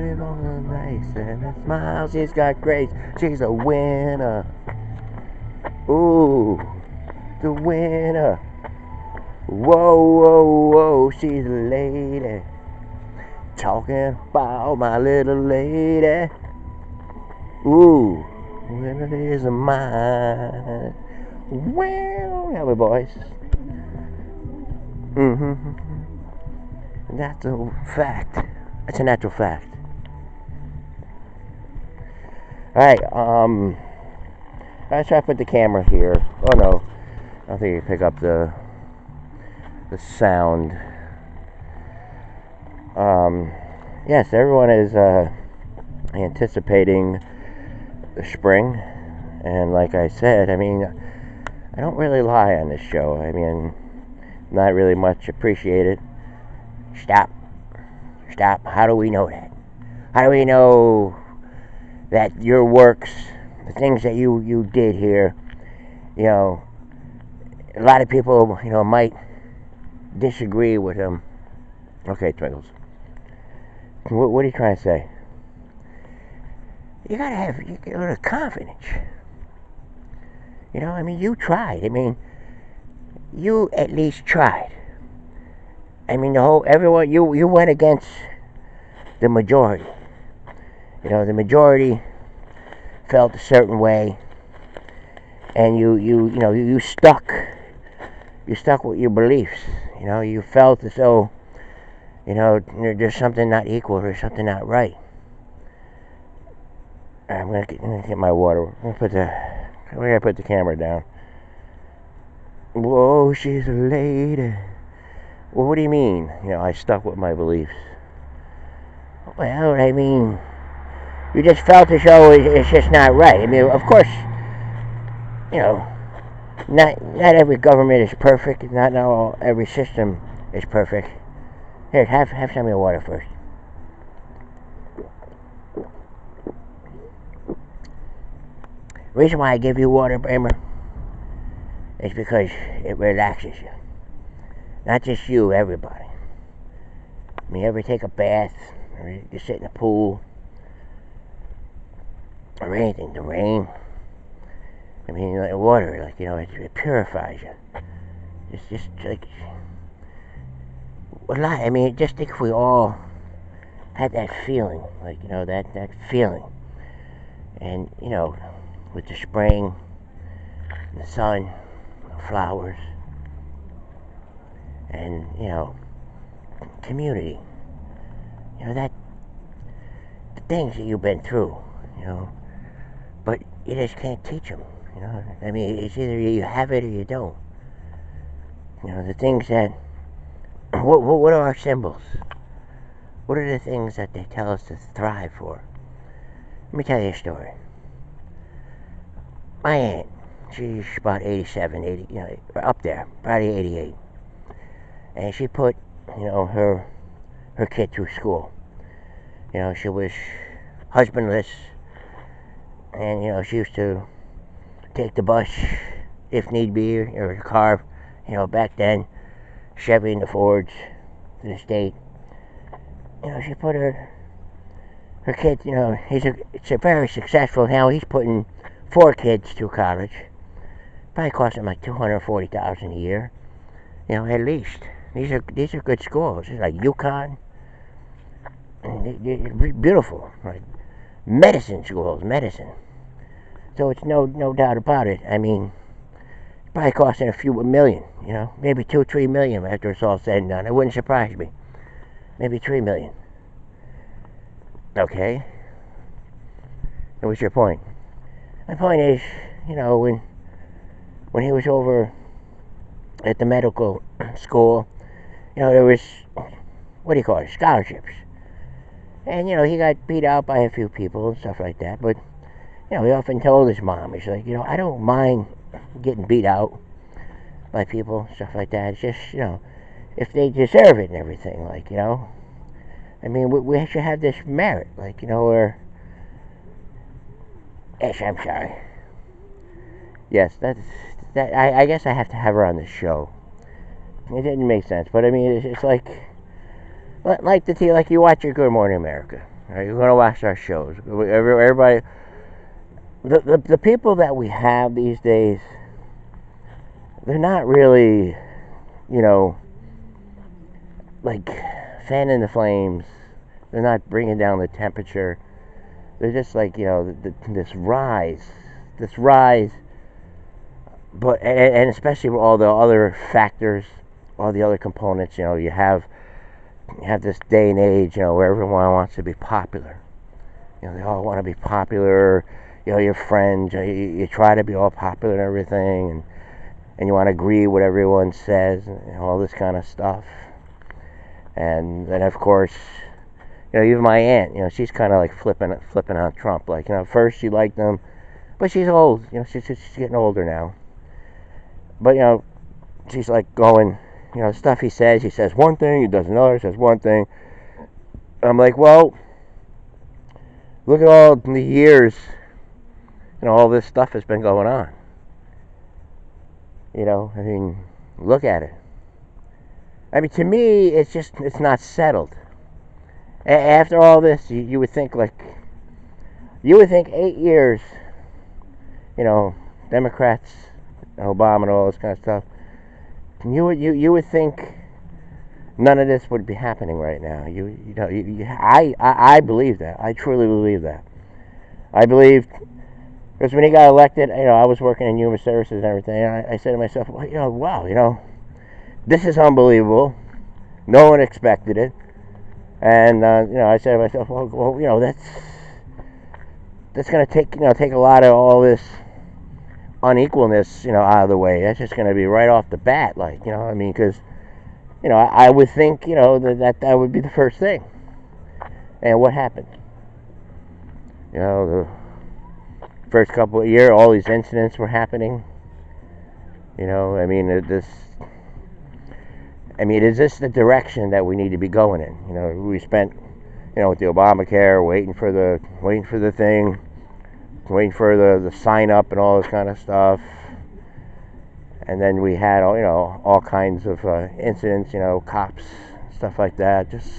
beautiful and nice, and a smile, she's got grace. She's a winner. Ooh, the winner. Whoa, whoa, whoa, she's a lady. Talking about my little lady. Ooh, winner is mine. Well, yeah, we boys. That's a fact. That's a natural fact. Alright, let's try to put the camera here. Oh no, I don't think you pick up the sound. Yes, everyone is anticipating the spring, and like I said, I mean, I don't really lie on this show. I mean, not really much appreciated. Stop. How do we know that? How do we know that your works, the things that you did here, you know, a lot of people, you know, might disagree with him. Okay, Twinkles. What are you trying to say? You gotta have a little confidence. You know, I mean, you tried. I mean, you at least tried. I mean, everyone, you went against the majority. You know, the majority felt a certain way, and you stuck with your beliefs. You know, you felt as though, you know, there's something not equal, there's something not right. I'm gonna get my water. We're gonna put the camera down. Whoa, she's a lady. Well, what do you mean? You know, I stuck with my beliefs. Well, I mean, you just felt as though it's just not right. I mean, of course, you know, not every government is perfect. Not every system is perfect. Here, have some of your water first. The reason why I give you water, Bramer, is because it relaxes you. Not just you, everybody. I mean, you ever take a bath, or you sit in a pool, or anything, the rain. I mean, like water, like, you know, it purifies you. It's just like a lot. I mean, just think if we all had that feeling, like, you know, that feeling. And, you know, with the spring, the sun, the flowers, and, you know, community. You know, the things that you've been through, you know, but you just can't teach them, you know. I mean, it's either you have it or you don't. You know, the things that, what are our symbols? What are the things that they tell us to thrive for? Let me tell you a story. My aunt, she's about 87, 80, you know, up there, probably 88. And she put, you know, her kid through school. You know, she was husbandless, and, you know, she used to take the bus if need be, or the car, you know, back then, Chevy and the Fords to the state. You know, she put her kid, you know, it's a very successful, now he's putting 4 kids through college. Probably cost him like $240,000 a year, you know, at least. These are good schools. It's like UConn, and they're beautiful, like medicine schools, medicine. So it's no doubt about it. I mean, it's probably costing a few million, you know, maybe 2-3 million after it's all said and done. It wouldn't surprise me. Maybe 3 million. Okay. And what's your point? My point is, you know, when he was over at the medical school, you know, there was, what do you call it, scholarships. And, you know, he got beat out by a few people and stuff like that. But, you know, he often told his mom, he's like, you know, I don't mind getting beat out by people, stuff like that. It's just, you know, if they deserve it and everything, like, you know. I mean, we should have this merit, like, you know, where... Yes, I'm sorry. Yes, I guess I have to have her on the show. It didn't make sense, but I mean, it's like you watch your Good Morning America. Right? You're gonna watch our shows. Everybody, the people that we have these days, they're not really, you know, like fanning the flames. They're not bringing down the temperature. They're just like, you know, this rise. But and especially with all the other factors, all the other components. You know, you have this day and age, you know, where everyone wants to be popular. You know, they all want to be popular. You know, your friends, you try to be all popular and everything, and you want to agree with what everyone says, and all this kind of stuff. And then, of course, you know, even my aunt, you know, she's kind of like flipping on Trump. Like, you know, first she liked him, but she's old. You know, she's getting older now. But, you know, she's like going, you know, stuff he says one thing, he does another, says one thing. I'm like, well, look at all the years, you know, all this stuff has been going on. You know, I mean, look at it. I mean, to me, it's not settled. After all this, you would think 8 years, you know, Democrats, Obama and all this kind of stuff, you would think none of this would be happening right now. I believe that. I truly believe that. I believe, because when he got elected, you know, I was working in human services and everything, and I said to myself, well, you know, wow, you know, this is unbelievable. No one expected it. And you know, I said to myself, well, you know, that's going to take a lot of all this unequalness, you know, out of the way. That's just going to be right off the bat, like, you know, I mean, because, you know, I would think, you know, that would be the first thing. And what happened? You know, the first couple of years, all these incidents were happening. You know, I mean, is this the direction that we need to be going in? You know, we spent, you know, with the Obamacare, waiting for the thing, waiting for the sign up and all this kind of stuff, and then we had, you know, all kinds of incidents, you know, cops, stuff like that, just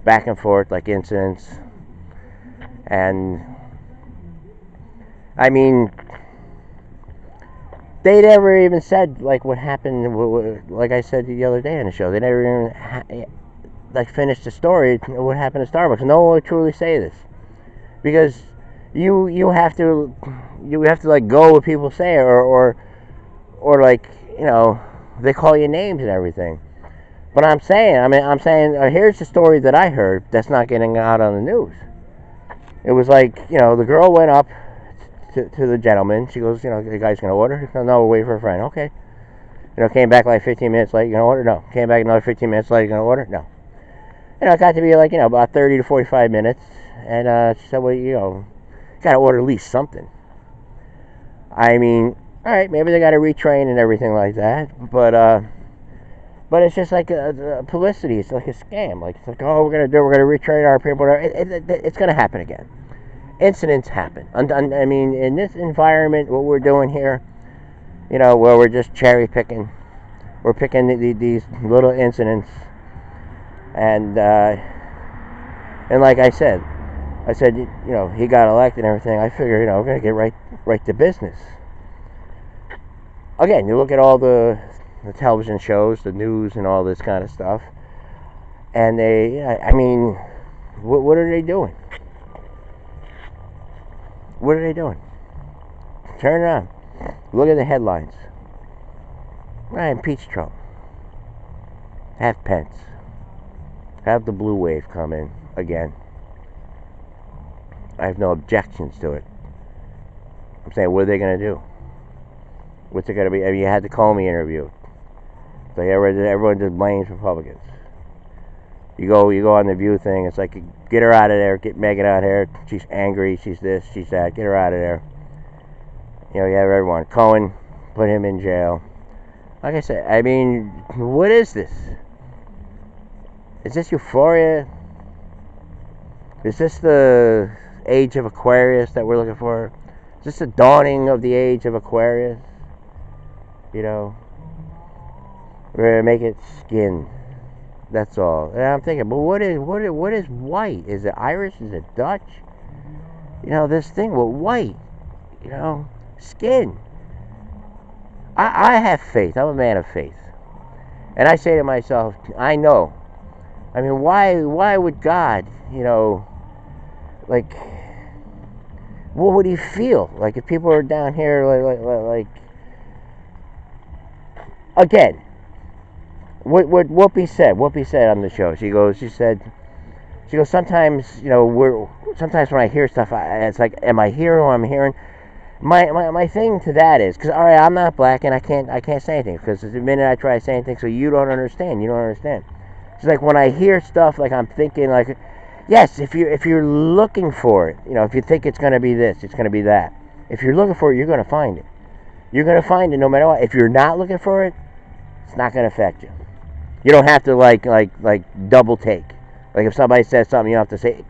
back and forth like incidents. And I mean, they never even said like what happened. Like I said the other day on the show, they never even like finished the story. What happened to Starbucks? No one would truly say this, because you have to like go what people say, or like, you know, they call you names and everything. But I'm saying here's the story that I heard that's not getting out on the news. It was like, you know, the girl went up to the gentleman. She goes, you know, the guy's gonna order. No, we'll wait for a friend. Okay. You know, came back like 15 minutes late. You gonna order? No. Came back another 15 minutes late. You gonna order? No. You know, it got to be like, you know, about 30 to 45 minutes, and she said, well, you know, gotta order at least something. I mean, all right, maybe they gotta retrain and everything like that, but it's just like a publicity. It's like a scam. Like, it's like, oh, we're gonna retrain our people. It's gonna happen again. Incidents happen. I mean, in this environment, what we're doing here, you know, where we're just cherry picking, we're picking these little incidents, and like I said, you know, he got elected and everything. I figure, you know, we're gonna get right to business. Again, you look at all the television shows, the news, and all this kind of stuff, and I mean, what are they doing? What are they doing? Turn around. Look at the headlines. I impeach Trump. Have Pence. Have the blue wave come in again. I have no objections to it. I'm saying, what are they going to do? What's it going to be? I mean, you had the Comey interview. So everyone just blames Republicans. You go on the View thing. It's like, get her out of there. Get Megan out of here. She's angry. She's this. She's that. Get her out of there. You know, you have everyone. Cohen, put him in jail. Like I said, I mean, what is this? Is this euphoria? Is this the age of Aquarius that we're looking for? Is this the dawning of the age of Aquarius? You know, we're going to make it skin. That's all. And I'm thinking, but what is white? Is it Irish? Is it Dutch? You know, this thing with white. You know, skin. I have faith. I'm a man of faith. And I say to myself, I know. I mean, why would God, you know, like, what would he feel? Like, if people are down here, like again, what Whoopi said on the show, she said, sometimes, you know, sometimes when I hear stuff, it's like, am I hearing what I'm hearing? My thing to that is, because, all right, I'm not black and I can't say anything, because the minute I try to say anything, so you don't understand. It's like when I hear stuff, like, I'm thinking, like, yes, if you're looking for it, you know, if you think it's going to be this, it's going to be that. If you're looking for it, you're going to find it. You're going to find it no matter what. If you're not looking for it, it's not going to affect you. You don't have to like double take. Like, if somebody says something, you don't have to say,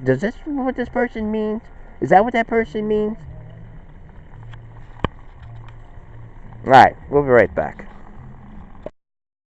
does this what this person means? Is that what that person means? All right, we'll be right back.